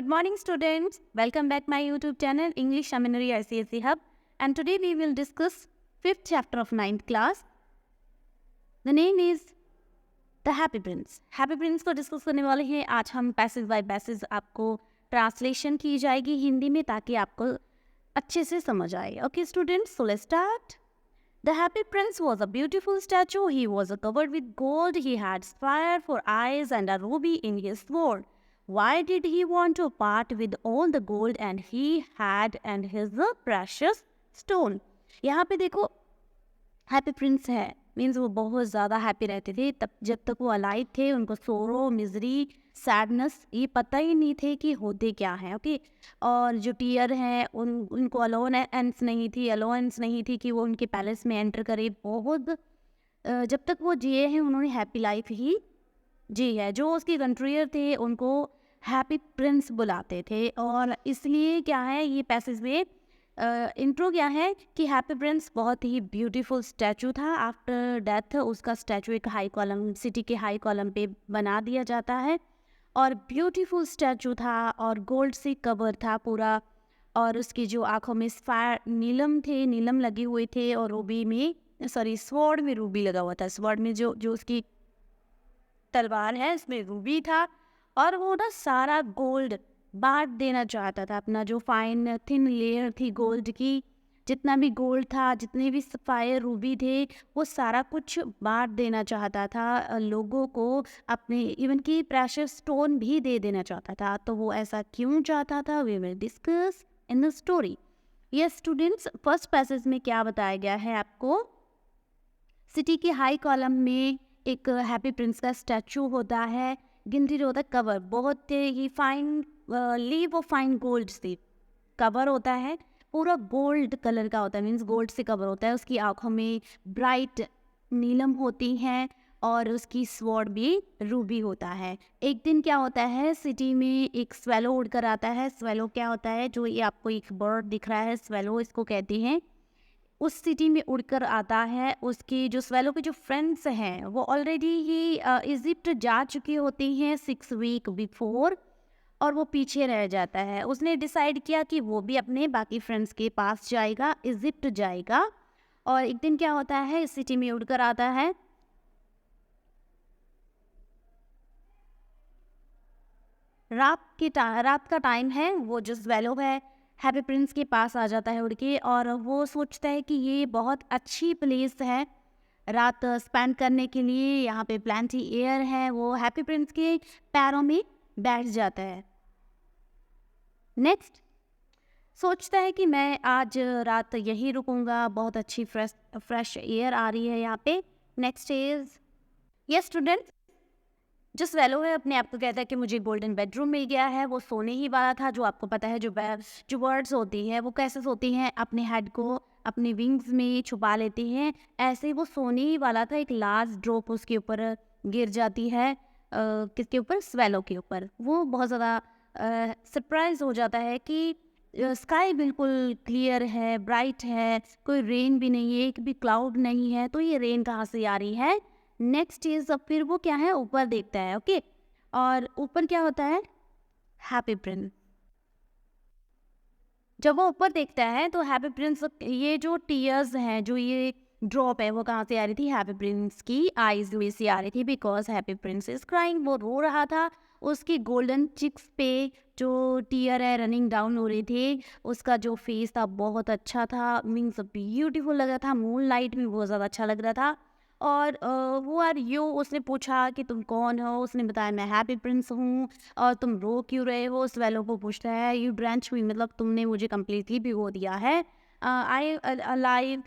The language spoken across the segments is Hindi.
Good morning, students. Welcome back my YouTube channel English Seminary ICSE Hub, and today we will discuss fifth chapter of ninth class. The name is The Happy Prince. Happy Prince को डिस्कस करने वाले हैं आज हम. पैसेज बाय पैसेज आपको ट्रांसलेशन की जाएगी हिंदी में ताकि आपको अच्छे से समझ आए. Okay, students, so let's start. The Happy Prince was a beautiful statue. He was covered with gold. He had fire for eyes and a ruby in his sword. Why did he want to part with all the gold and he had and his precious stone? यहाँ पे देखो हैप्पी प्रिंस है मीन्स वो बहुत ज़्यादा हैप्पी रहते थे तब जब तक वो अलाइव थे. उनको सोरो मिजरी सैडनेस ये पता ही नहीं थे कि होते क्या है. ओके, और जो टीयर हैं उनको अलोनेंस नहीं थी कि वो उनके पैलेस में एंटर करे. बहुत जब तक वो जिए हैं उन्होंने हैप्पी लाइफ ही जी है. जो उसके कंट्रियर थे उनको हैप्पी प्रिंस बुलाते थे. और इसलिए क्या है ये पैसेज में इंट्रो क्या है कि हैप्पी प्रिंस बहुत ही ब्यूटीफुल स्टैचू था. आफ्टर डेथ उसका स्टैचू एक हाई कॉलम सिटी के हाई कॉलम पे बना दिया जाता है. और ब्यूटीफुल स्टैचू था और गोल्ड से कवर था पूरा. और उसकी जो आँखों में स्फायर नीलम लगे हुए थे और रूबी में स्वॉर्ड में रूबी लगा हुआ था. स्वॉर्ड में जो उसकी तलवार है इसमें रूबी था. और वो ना सारा गोल्ड बांट देना चाहता था. अपना जो फाइन थिन लेयर थी गोल्ड की, जितना भी गोल्ड था, जितने भी सफायर रूबी थे, वो सारा कुछ बांट देना चाहता था लोगों को. अपने इवन की प्रेशियस स्टोन भी दे देना चाहता था. तो वो ऐसा क्यों चाहता था we will discuss in the story. Yes students, first passage में क्या बताया गया है आपको. सिटी के हाई कॉलम में एक हैप्पी प्रिंस का स्टैचू होता है. गिनती होता है कवर बहुत ही fine leaf of fine gold से कवर होता है. पूरा गोल्ड कलर का होता है मीन्स गोल्ड से कवर होता है. उसकी आंखों में ब्राइट नीलम होती हैं और उसकी स्वॉर्ड भी रूबी होता है. एक दिन क्या होता है सिटी में एक स्वेलो उड़कर आता है. स्वेलो क्या होता है, जो ये आपको एक बर्ड दिख रहा है स्वेलो इसको कहते हैं. उस सिटी में उड़कर आता है. उसकी जो स्वेलो के जो फ्रेंड्स हैं वो ऑलरेडी ही इजिप्ट जा चुकी होती हैं 6 वीक बिफोर और वो पीछे रह जाता है. उसने डिसाइड किया कि वो भी अपने बाकी फ्रेंड्स के पास जाएगा, इजिप्ट जाएगा. और एक दिन क्या होता है इस सिटी में उड़कर आता है. रात का टाइम है. वो जो स्वेलो है हैप्पी प्रिंस के पास आ जाता है उड़ के और वो सोचता है कि ये बहुत अच्छी प्लेस है रात स्पेंड करने के लिए. यहाँ पे प्लेंटी एयर है. वो हैप्पी प्रिंस के पैरों में बैठ जाता है. नेक्स्ट सोचता है कि मैं आज रात यहीं रुकूंगा, बहुत अच्छी फ्रेश एयर आ रही है यहाँ पे. नेक्स्ट इज यस स्टूडेंट, जो स्वेलो है अपने आप को कहता है कि मुझे गोल्डन बेडरूम मिल गया है. वो सोने ही वाला था. जो आपको पता है जो बर्ड्स होती हैं वो कैसे सोती हैं, अपने हेड को अपने विंग्स में छुपा लेती हैं. ऐसे वो सोने ही वाला था. एक लार्ज ड्रॉप उसके ऊपर गिर जाती है. किसके ऊपर, स्वेलो के ऊपर. वो बहुत ज़्यादा सरप्राइज हो जाता है कि स्काई बिल्कुल क्लियर है, ब्राइट है, कोई रेन भी नहीं है, एक भी क्लाउड नहीं है. तो ये रेन कहाँ से आ रही है. नेक्स्ट इज फिर वो क्या है ऊपर देखता है. ओके, और ऊपर क्या होता है हैप्पी प्रिंस. जब वो ऊपर देखता है तो हैप्पी प्रिंस, ये जो टीयर्स हैं जो ये ड्रॉप है वो कहाँ से आ रही थी, हैप्पी प्रिंस की आईज में से आ रही थी. Because happy Prince is crying, वो रो रहा था. उसकी गोल्डन चिक्स पे जो टीयर है रनिंग डाउन हो रही थी. उसका जो फेस था बहुत अच्छा था, मीन्स ब्यूटीफुल लग रहा था. मून लाइट में बहुत ज़्यादा अच्छा लग रहा था. और वो आर यू, उसने पूछा कि तुम कौन हो. उसने बताया मैं हैप्पी प्रिंस हूँ. और तुम रो क्यों रहे हो. स्वेलो को पूछता है यू ड्रेंच मी, मतलब तुमने मुझे कम्प्लीटली भिगो दिया है. आई अलाइव.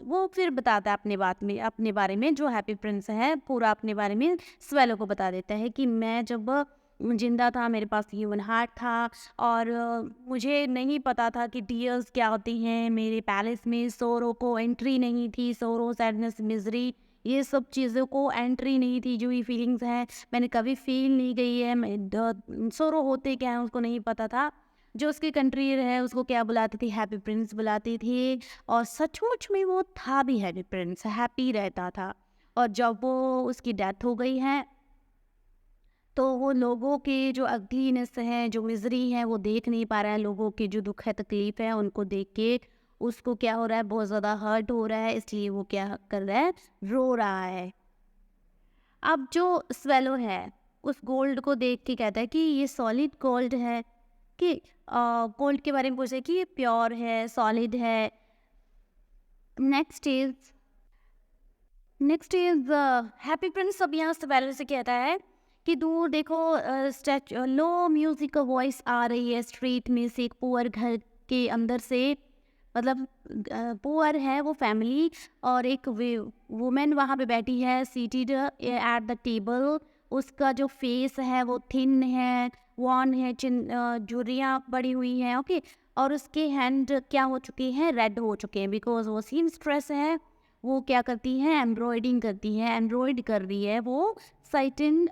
वो फिर बताता है अपने बारे में. जो हैप्पी प्रिंस है पूरा अपने बारे में स्वेलो को बता देता है कि मैं जब जिंदा था मेरे पास ह्यूमन हार्ट था और मुझे नहीं पता था कि टीयर्स क्या होती हैं. मेरे पैलेस में सोरो को एंट्री नहीं थी. सोरो सैडनेस मिजरी ये सब चीज़ों को एंट्री नहीं थी. जो ये फीलिंग्स हैं मैंने कभी फील नहीं गई है. मैं सोरो होते क्या है उसको नहीं पता था. जो उसकी कंट्री है उसको क्या बुलाती थी, हैप्पी प्रिंस बुलाती थी. और सचमुच में वो था भी हैप्पी प्रिंस, हैप्पी रहता था. और जब वो उसकी डेथ हो गई है तो वो लोगों के जो अगलीनेस है, जो मिजरी है, वो देख नहीं पा रहा है। लोगों की जो दुख है, तकलीफ है, उनको देख के उसको क्या हो रहा है, बहुत ज़्यादा हर्ट हो रहा है, इसलिए वो क्या कर रहा है, रो रहा है। अब जो स्वेलो है उस गोल्ड को देख के कहता है कि ये सॉलिड गोल्ड है, कि गोल्ड के बारे में पूछे कि ये प्योर है, सॉलिड है। नेक्स्ट इज हैप्पी प्रिंस अब यहाँ स्वेलो से कहता है कि दूर देखो, स्टैचू लो म्यूजिक का वॉइस आ रही है स्ट्रीट में से, एक पुअर घर के अंदर से, मतलब पुअर है वो फैमिली, और एक वुमेन वहाँ पे बैठी है सीटेड एट द टेबल। उसका जो फेस है वो थिन है, वॉन है, झुर्रियाँ पड़ी हुई हैं, ओके। और उसके हैंड क्या हो चुके हैं, रेड हो चुके हैं, बिकॉज वो सीन स्ट्रेस है। वो क्या करती है, एम्ब्रॉयडिंग करती है, एम्ब्रॉयड कर रही है वो सैटिन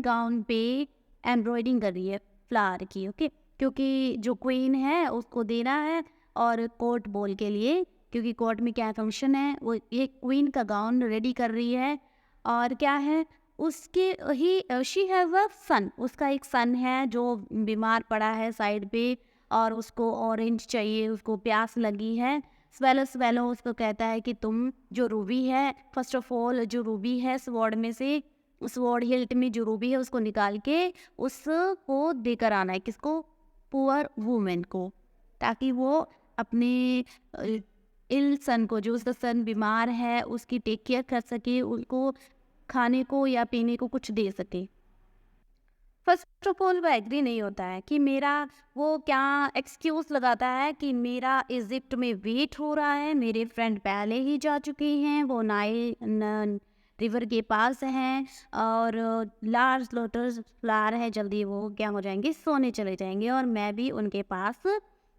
गाउन पे एम्ब्रॉयडिंग कर रही है फ्लावर की, ओके। क्योंकि जो क्वीन है उसको देना है, और कोर्ट बॉल के लिए, क्योंकि कोर्ट में क्या फंक्शन है, वो ये क्वीन का गाउन रेडी कर रही है। और क्या है, उसके ही शी हैज़ अ सन, उसका एक सन है जो बीमार पड़ा है साइड पे, और उसको ऑरेंज चाहिए, उसको प्यास लगी है। स्वेलो उसको कहता है कि तुम जो रूबी है, फर्स्ट ऑफ ऑल जो रूबी है स्वॉर्ड में से, स्वॉर्ड हिल्ट में जो रूबी है उसको निकाल के उसको देकर आना है, किसको, पुअर वुमेन को, ताकि वो अपने इल सन को, जो उसका सन बीमार है, उसकी टेक केयर कर सके, उनको खाने को या पीने को कुछ दे सके। फर्स्ट ऑफ ऑल वो एग्री नहीं होता है कि मेरा, वो क्या एक्सक्यूज़ लगाता है कि मेरा इजिप्ट में वेट हो रहा है, मेरे फ्रेंड पहले ही जा चुके हैं, वो नाइल रिवर के पास हैं, और लार्ज लोटस फ्लावर है, जल्दी वो क्या हो जाएंगे, सोने चले जाएंगे, और मैं भी उनके पास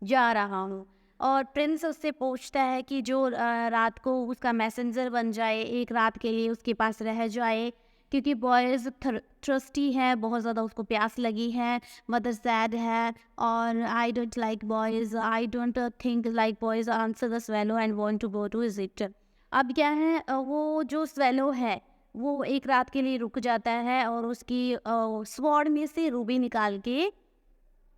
जा रहा हूँ। और प्रिंस उससे पूछता है कि जो रात को उसका मैसेंजर बन जाए, एक रात के लिए उसके पास रह जाए, क्योंकि बॉयज़ ट्रस्टी है, बहुत ज़्यादा उसको प्यास लगी है, मदर सैड है, और I don't like boys, I don't think like boys, answer the swallow and want to go to Egypt. अब क्या है, वो जो स्वेलो है वो एक रात के लिए रुक जाता है, और उसकी स्वॉर्ड में से रूबी निकाल के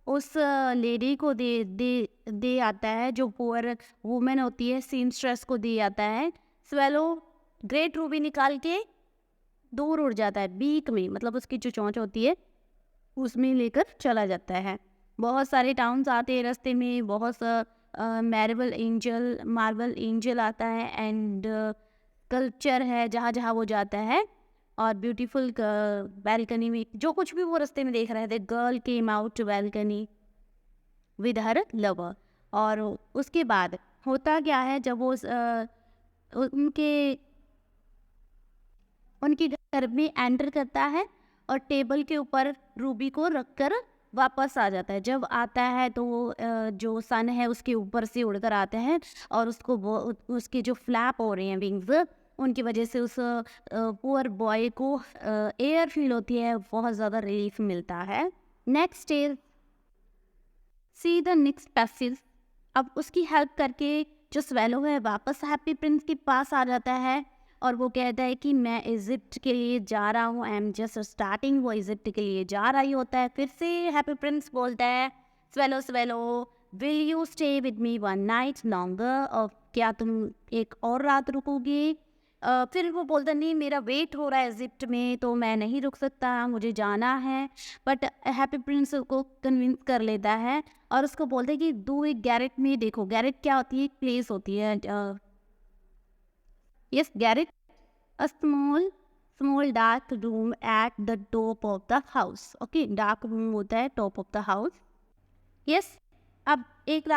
उस लेडी को दे आता है, जो पुअर वुमेन होती है, सीमस्ट्रेस को दे आता है। स्वेलो ग्रेट रूबी निकाल के दूर उड़ जाता है, बीक में, मतलब उसकी जो चोंच होती है उसमें लेकर चला जाता है। बहुत सारे टाउन्स आते हैं रास्ते में, बहुत मार्बल एंजल आता है, एंड कल्चर है जहाँ जहाँ वो जाता है, और ब्यूटीफुल बैल्कनी में जो कुछ भी वो रास्ते में देख रहे थे, girl came out balcony with her lover. और उसके बाद होता क्या है, जब वो उनके घर में एंटर करता है, और टेबल के ऊपर रूबी को रखकर वापस आ जाता है। जब आता है तो वो जो सन है उसके ऊपर से उड़कर आते हैं, और उसको उसके जो फ्लैप हो रहे हैं विंग्स, उनकी वजह से उस पुअर बॉय को एयर फील होती है, बहुत ज़्यादा रिलीफ मिलता है। Next is C the next passage. अब उसकी हेल्प करके जो स्वेलो है वापस हैप्पी प्रिंस के पास आ जाता है, और वो कहता है कि मैं इजिप्ट के लिए जा रहा हूँ, आई एम जस्ट स्टार्टिंग। वो इजिप्ट के लिए जा रही होता है। फिर से हैप्पी प्रिंस बोलता है, swallow will you stay with me one night longer, और क्या तुम एक और रात रुकोगे? फिर वो बोलता नहीं, मेरा वेट हो रहा है इजिप्ट में, तो मैं नहीं रुक सकता, मुझे जाना है। बट हैप्पी प्रिंस को कन्विंस कर लेता है, और उसको बोलते हैं कि दो एक गैरेट में देखो। गैरेट क्या होती है, एक प्लेस होती है, yes Garrett, a small dark room at the top of the house, okay, dark room होता है top of the house, yes। अब एक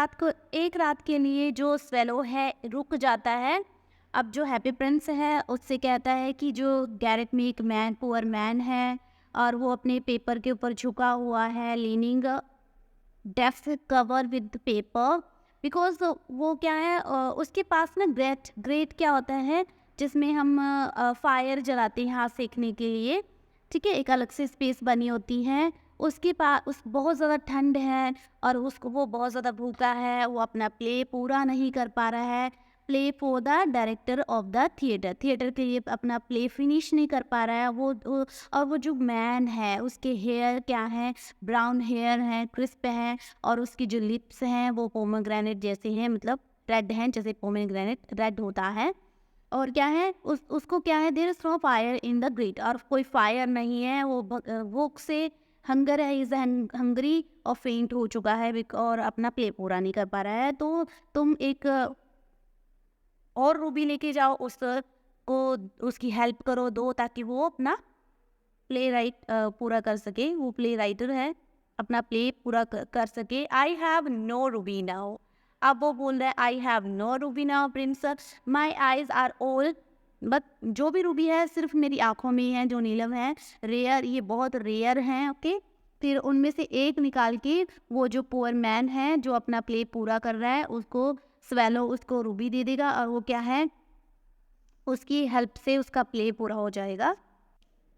रात के लिए जो स्वेलो है रुक जाता है। अब जो हैप्पी प्रिंस है उससे कहता है कि जो गैरेट में एक पुअर मैन है, और वो अपने पेपर के ऊपर झुका हुआ है, leaning desk cover with paper, because वो क्या है, उसके पास ना ग्रेट क्या होता है, जिसमें हम फायर जलाते हैं हाथ सेकने के लिए, ठीक है, एक अलग से स्पेस बनी होती है। उसके पास बहुत ज़्यादा ठंड है, और वो बहुत ज़्यादा भूखा है, वो अपना प्ले पूरा नहीं कर पा रहा है। Play for the director of the theatre. Theatre के लिए अपना प्ले फिनिश नहीं कर पा रहा है और वो जो मैन है उसके हेयर क्या है, ब्राउन हेयर है, क्रिस्प है, और उसकी जो लिप्स हैं वो पोमेग्रेनेट जैसे हैं, मतलब रेड हैं, जैसे पोमेग्रेनेट रेड होता है। और क्या है उसको क्या है, there is no fire in the grit, और कोई फायर नहीं है, वो भूख से हंगर है, इज हंगरी और फेंट हो चुका है और अपना प्ले पूरा नहीं कर पा रहा है। तो तुम एक और रूबी लेके जाओ, उसकी हेल्प करो, दो, ताकि वो अपना प्ले राइट पूरा कर सके। वो प्ले राइटर है, अपना प्ले पूरा कर सके। I have no ruby now. अब वो बोल रहा है I have no ruby now prince, my eyes are old, but जो भी रूबी है सिर्फ मेरी आंखों में ही है, जो नीलम है, रेयर, ये बहुत रेयर हैं। ओके, फिर उनमें से एक निकाल के वो जो पुअर मैन है जो अपना प्ले पूरा कर रहा है उसको स्वेलो उसको रूबी दे देगा, और वो क्या है, उसकी हेल्प से उसका प्ले पूरा हो जाएगा।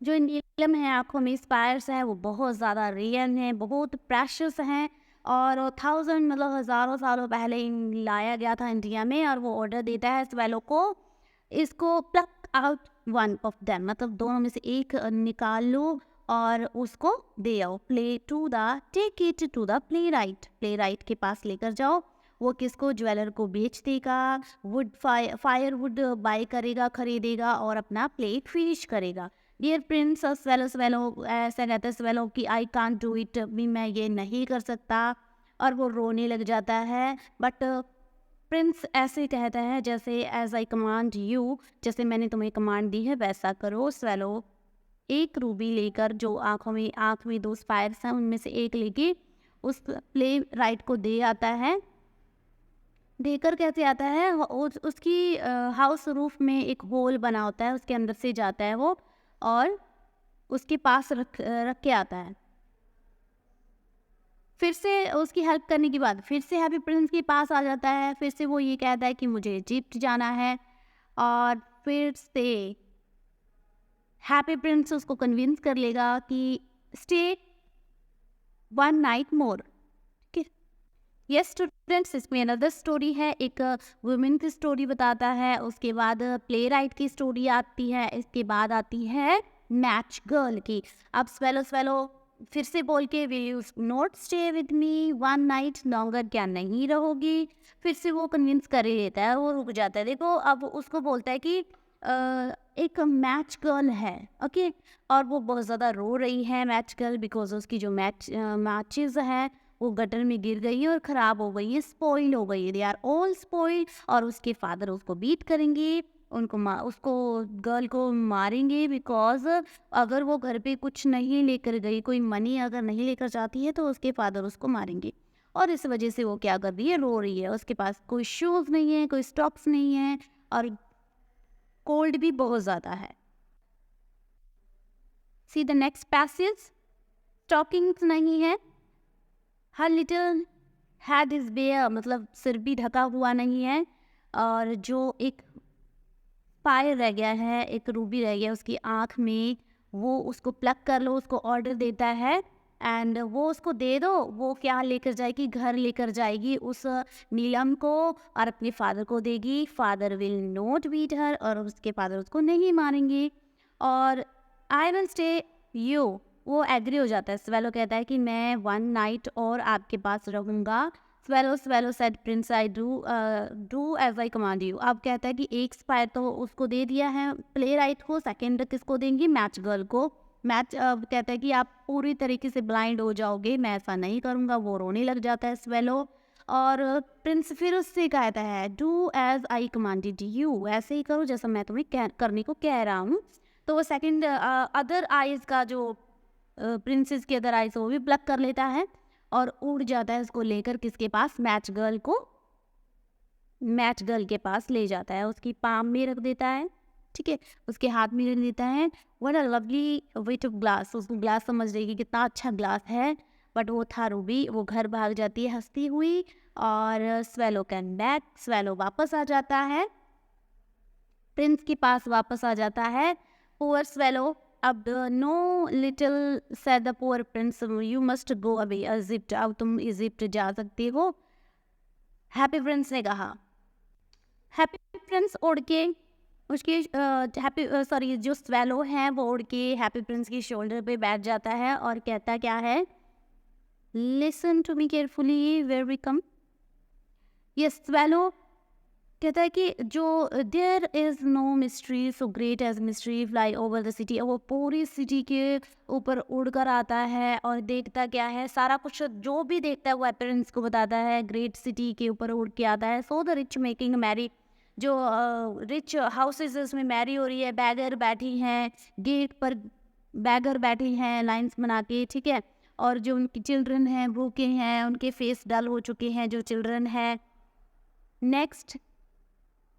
जो नीलम है आंखों में स्पायर्स है वो बहुत ज़्यादा रेयर हैं, बहुत प्रेशियस हैं, और 1000 मतलब हज़ारों सालों पहले लाया गया था इंडिया में। और वो ऑर्डर देता है स्वेलो को, इसको pluck out one of them, मतलब दोनों में से एक निकाल लो और उसको दे आओ, play to the take it to the playwright के पास लेकर जाओ। वो किसको, ज्वेलर को बेच देगा, वुड फायर वुड बाय करेगा, खरीदेगा और अपना प्ले फिनिश करेगा। डियर प्रिंस, स्वेलो ऐसा कहता है स्वेलो कि आई कांट डू इट, भी मैं ये नहीं कर सकता, और वो रोने लग जाता है। बट प्रिंस ऐसे कहता है जैसे एज आई कमांड यू, जैसे मैंने तुम्हें कमांड दी है वैसा करो। स्वेलो एक रूबी लेकर, जो आँख में दो स्पायर्स हैं उनमें से एक लेके उस प्ले राइट को दे आता है। देकर कैसे आता है, उसकी हाउस रूफ में एक होल बना होता है, उसके अंदर से जाता है वो और उसके पास रख के आता है। फिर से उसकी हेल्प करने के बाद फिर से हैप्पी प्रिंस के पास आ जाता है। फिर से वो ये कहता है कि मुझे इजिप्ट जाना है, और फिर से हैप्पी प्रिंस उसको कन्विंस कर लेगा कि स्टे वन नाइट मोर। यस स्टूडेंट्स, इसमें अनदर स्टोरी है, एक वुमेन की स्टोरी बताता है, उसके बाद प्ले राइट की स्टोरी आती है, इसके बाद आती है मैच गर्ल की। अब स्वेलो फिर से बोल के will you not stay with me one night longer, क्या नहीं रहोगी। फिर से वो कन्विंस कर ही लेता है, वो रुक जाता है। देखो अब उसको बोलता है कि एक मैच गर्ल है, ओके, और वो बहुत ज़्यादा रो रही है मैच गर्ल, बिकॉज उसकी जो मैचेस है वो गटर में गिर गई है और ख़राब हो गई है, स्पॉइल हो गई है, दे आर ऑल स्पॉइल। और उसके फादर उसको बीट करेंगे, उसको गर्ल को मारेंगे, बिकॉज अगर वो घर पे कुछ नहीं लेकर गई, कोई मनी अगर नहीं लेकर जाती है तो उसके फादर उसको मारेंगे। और इस वजह से वो क्या कर रही है, रो रही है। उसके पास कोई शूज़ नहीं है, कोई स्टॉक्स नहीं है, और कोल्ड भी बहुत ज़्यादा है। See the next passage, stockings नहीं है, हर लिटिल हेड इज़ बेयर, मतलब सिर भी ढका हुआ नहीं है, और जो एक फायर रह गया है, एक रूबी रह गया उसकी आँख में, वो उसको प्लग कर लो, उसको ऑर्डर देता है, एंड वो उसको दे दो। वो क्या लेकर जाएगी, घर लेकर जाएगी उस नीलम को और अपने फादर को देगी। Father will not beat her, और उसके फादर उसको नहीं मारेंगे। और आई विल स्टे यू, वो एग्री हो जाता है। स्वेलो कहता है कि मैं वन नाइट और आपके पास रहूँगा। Swallow said prince I do as I command you. अब कहता है कि एक स्पायर तो उसको दे दिया है प्ले राइट को, सेकेंड किसको देंगे, मैच गर्ल को। मैच कहता है कि आप पूरी तरीके से ब्लाइंड हो जाओगे, मैं ऐसा नहीं करूँगा। वो रोने लग जाता है स्वेलो, और प्रिंस फिर उससे कहता है do as I commanded you, ऐसे ही करो जैसा मैं तुम्हें करने को कह रहा हूँ। तो वो सेकेंड अदर आइज़ का जो प्रिंसेस के अदर आइज़ वो भी प्लग कर लेता है और उड़ जाता है उसको लेकर किसके पास, मैच गर्ल को, मैच गर्ल के पास ले जाता है, उसकी पाम में रख देता है, ठीक है, उसके हाथ में रख देता है। What a lovely weight of glass, उसको ग्लास समझ रही कि कितना अच्छा ग्लास है, बट वो था रूबी। वो घर भाग जाती है हंसती हुई, और स्वेलो कैम बैक, स्वेलो वापस आ जाता है, प्रिंस के पास वापस आ जाता है। पुअर स्वेलो, अब know little said the poor Prince you must go away Egypt, अब तुम इजिप्ट जा सकते हो, हैप्पी प्रिंस ने कहा। हैप्पी प्रिंस उड़ के उसके जो स्वेलो है वो उड़ के हैप्पी प्रिंस की शोल्डर पे बैठ जाता है और कहता क्या है, listen to me carefully where we come. ये स्वेलो कहता है कि जो there is no mystery so great as mystery fly over the city. वो पूरी सिटी के ऊपर उड़कर आता है और देखता क्या है, सारा कुछ जो भी देखता है वो प्रिंस को बताता है। ग्रेट सिटी के ऊपर उड़ के आता है। So the rich making merry, जो रिच हाउसेज उसमें मैरी हो रही है। बैगर बैठी हैं गेट पर, बैगर बैठी हैं लाइंस बना के, ठीक है। और जो उनकी चिल्ड्रन हैं भूखे हैं, उनके फेस डल हो चुके हैं जो चिल्ड्रन हैं। नेक्स्ट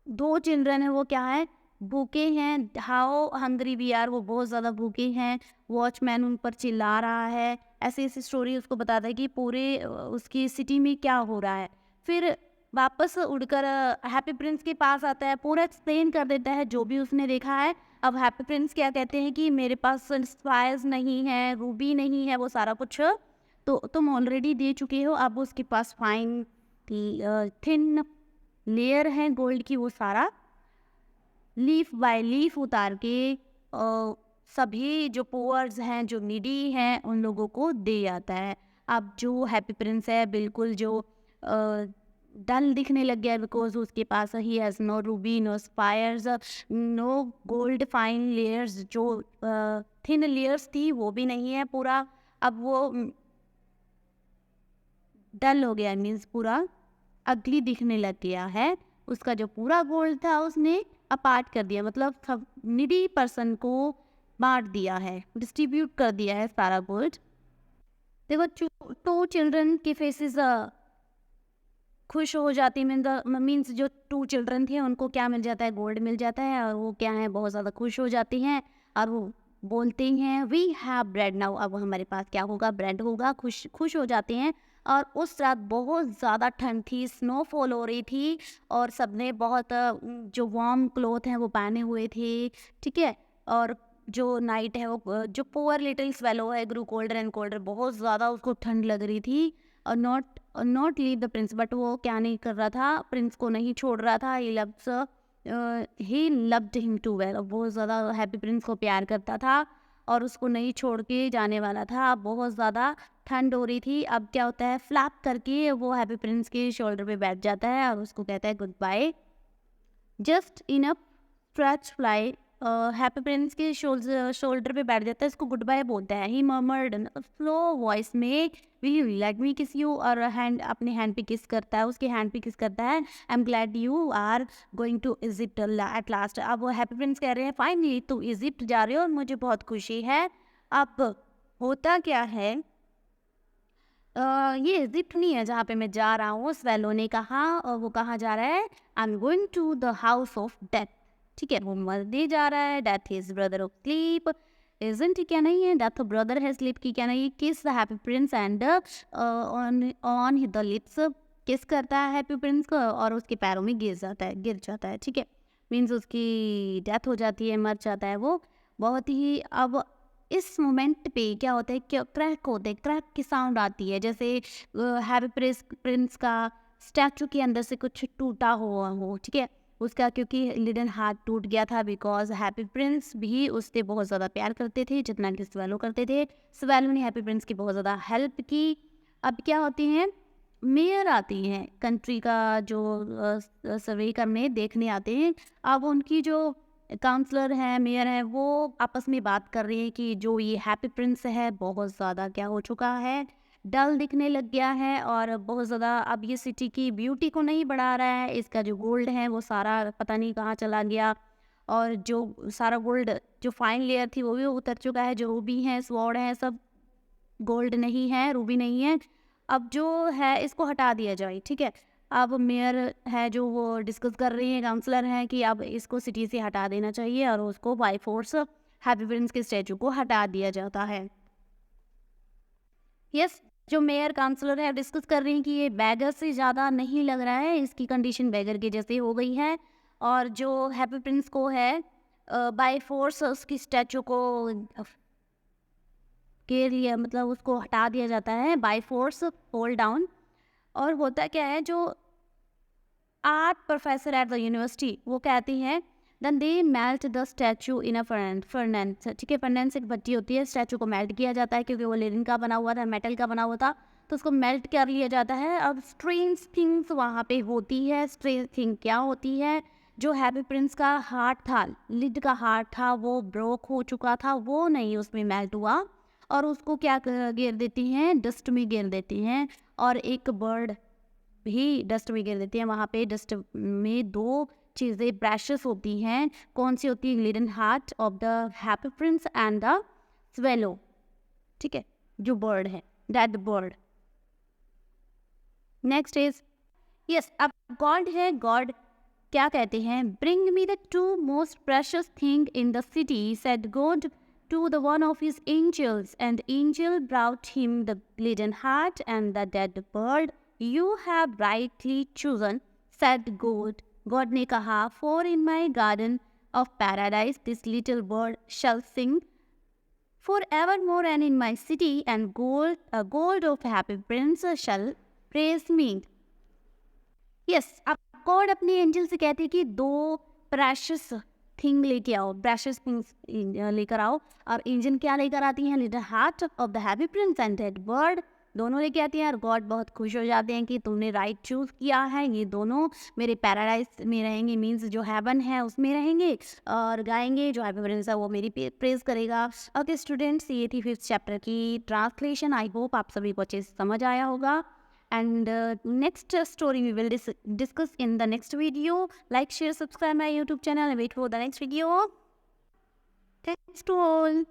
2 चिल्ड्रन है वो क्या है, भूखे हैं। हाउ हंग्री वी आर, वो बहुत ज़्यादा भूखे हैं। वॉचमैन उन पर चिल्ला रहा है। ऐसी ऐसी स्टोरी उसको बताता है कि पूरे उसकी सिटी में क्या हो रहा है। फिर वापस उड़कर हैप्पी प्रिंस के पास आता है, पूरा एक्सप्लेन कर देता है जो भी उसने देखा है। अब हैप्पी प्रिंस क्या कहते हैं कि मेरे पास स्पाइस नहीं है, रूबी नहीं है, वो सारा कुछ तो तुम ऑलरेडी दे चुके हो। अब उसके पास फाइन थिन लेयर है गोल्ड की, वो सारा लीफ बाय लीफ उतार के सभी जो पुअर्स हैं, जो नीडी हैं, उन लोगों को दे आता है। अब जो हैप्पी प्रिंस है बिल्कुल जो डल दिखने लग गया, बिकॉज उसके पास ही has no ruby, no spires, no gold fine layers. जो थिन लेयर्स थी वो भी नहीं है पूरा। अब वो डल हो गया, मीन्स पूरा अगली दिखने लग गया है। उसका जो पूरा गोल्ड था उसने अपार्ट कर दिया, मतलब सब नीडी पर्सन को बांट दिया है, डिस्ट्रीब्यूट कर दिया है सारा गोल्ड। देखो 2 चिल्ड्रन के फेसेस खुश हो जाती, मीन्स जो 2 चिल्ड्रन थे उनको क्या मिल जाता है, गोल्ड मिल जाता है। और वो क्या है, बहुत ज़्यादा खुश हो जाती हैं और वो बोलते हैं वी हैव ब्रेड नाउ, अब हमारे पास क्या होगा, ब्रेड होगा। खुश खुश हो जाते हैं। और उस रात बहुत ज़्यादा ठंड थी, स्नोफॉल हो रही थी और सबने बहुत जो वार्म क्लोथ हैं वो पहने हुए थे, ठीक है। और जो नाइट है वो जो पुअर लिटिल स्वेलो है ग्रू कोल्डर एंड कोल्डर, बहुत ज़्यादा उसको ठंड लग रही थी। और not leave the Prince, but वो क्या नहीं कर रहा था, प्रिंस को नहीं छोड़ रहा था। He loved him too well, बहुत ज़्यादा हैप्पी प्रिंस को प्यार करता था और उसको नहीं छोड़ के जाने वाला था। बहुत ज़्यादा ठंड हो रही थी। अब क्या होता है, फ्लैप करके वो हैप्पी प्रिंस के शोल्डर पे बैठ जाता है और उसको कहता है good bye. Just in a stretch fly, happy prince के शोल्डर पे बैठ जाता है, इसको गुड बाय बोलता है। ही मर्मर्ड स्लो वॉइस में will you let me kiss you, और हैंड अपने हैंड पे किस करता है, उसके हैंड पे किस करता है। I am glad you are going to Egypt at last. अब वो हैप्पी प्रिंस कह रहे हैं फाइनली तो इजिप्ट जा रहे हो और मुझे बहुत खुशी है। अब होता क्या है, ये इजिप्ट नहीं है जहाँ पे मैं जा रहा हूँ, स्वेलो ने कहा। और वो कहाँ जा रहा है, I am going to the house of death, ठीक है। वो मरने जा रहा है। Death his brother of sleep, isn't क्या नहीं है, डेथ ऑफ ब्रदर है, स्लीप की क्या नहीं। Kiss the happy prince and on the lips, kiss करता है हैप्पी प्रिंस को और उसके पैरों में गिर जाता है, ठीक है। मीन्स उसकी डेथ हो जाती है, मर जाता है वो। बहुत ही अब इस मोमेंट पे क्या होता है, क्या क्रैक होते हैं, क्रैक की साउंड आती है, जैसे हैप्पी प्रिंस का स्टैचू के अंदर से कुछ टूटा हुआ हो, ठीक है। उसका क्योंकि लिडन हार्ट टूट गया था, बिकॉज हैप्पी प्रिंस भी उससे बहुत ज़्यादा प्यार करते थे जितना कि स्वेलो करते थे। स्वेलो ने हैप्पी प्रिंस की बहुत ज़्यादा हेल्प की। अब क्या होती हैं, मेयर आती हैं कंट्री का जो सर्वे करने देखने आते हैं। अब उनकी जो काउंसलर है, मेयर है, वो आपस में बात कर रही है कि जो ये हैप्पी प्रिंस है बहुत ज़्यादा क्या हो चुका है, डल दिखने लग गया है और बहुत ज़्यादा अब ये सिटी की ब्यूटी को नहीं बढ़ा रहा है। इसका जो गोल्ड है वो सारा पता नहीं कहाँ चला गया और जो सारा गोल्ड जो फाइन लेयर थी वो भी उतर चुका है। जो रूबी है, स्वॉर्ड है, सब गोल्ड नहीं है, रूबी नहीं है। अब जो है इसको हटा दिया जाए, ठीक है। अब मेयर है जो वो डिस्कस कर रही है, काउंसलर हैं कि अब इसको सिटी से हटा देना चाहिए और उसको बाय फोर्स हैप्पी प्रिंस के स्टैचू को हटा दिया जाता है। यस, जो मेयर काउंसलर है डिस्कस कर रही हैं कि ये बैगर से ज़्यादा नहीं लग रहा है, इसकी कंडीशन बैगर के जैसे हो गई है। और जो हैप्पी प्रिंस को है बाय फोर्स उसकी स्टैचू को के लिए मतलब उसको हटा दिया जाता है बाय फोर्स, होल्ड डाउन। और होता क्या है, जो art professor at the university, वो कहती हैं then they melt the statue in a furnace. ठीक है, फर्नेंस एक भट्टी होती है, स्टैचू को मेल्ट किया जाता है क्योंकि वो लेनिन का बना हुआ था, मेटल का बना हुआ था, तो उसको मेल्ट कर लिया जाता है। अब स्ट्रेंज थिंग्स वहाँ पे होती है। स्ट्रेंज थिंग क्या होती है? जो हैप्पी प्रिंस का हार्ट था, लिड का हार्ट था, वो ब्रोक हो चुका था, वो नहीं उसमें मेल्ट हुआ और उसको क्या गिर देती हैं, डस्ट में गिर देती हैं। और एक बर्ड भी डस्ट में गिर देती है। वहाँ पे डस्ट में दो चीज़ें प्रेशियस होती हैं। कौन सी होती है? Laden heart of the happy prince and the swallow. ठीक है, जो बर्ड है, dead bird. Next is yes, अब गॉड है। गॉड क्या कहते हैं? Bring me the two most precious thing in the city, said God to the one of his angels, and angel brought him the leaden heart and the dead bird. You have rightly chosen, said God. God ने कहा, for in my garden of paradise this little bird shall sing forevermore, and in my city and gold of happy prince shall praise me. Yes, अब गॉड अपने एंजल से कहते हैं कि दो प्रेशियस थिंग लेके आओ, प्रेशियस थिंग्स लेकर आओ। और एंजल क्या लेकर आती हैं? Little heart of the happy prince and dead bird, दोनों लेके आती हैं। और गॉड बहुत खुश हो जाते हैं कि तुमने राइट चूज किया है, ये दोनों मेरे पैराडाइज में रहेंगे, मीन्स जो हेवन है उसमें रहेंगे और गाएंगे। जो हैप्पी प्रिंस है वो मेरी प्रेज करेगा। ओके स्टूडेंट्स, ये थी 5th चैप्टर की ट्रांसलेशन। आई होप आप सभी को अच्छे से समझ आया होगा। And next story we will discuss in the next video. Like, share, subscribe my YouTube channel and wait for the next video. Thanks to all.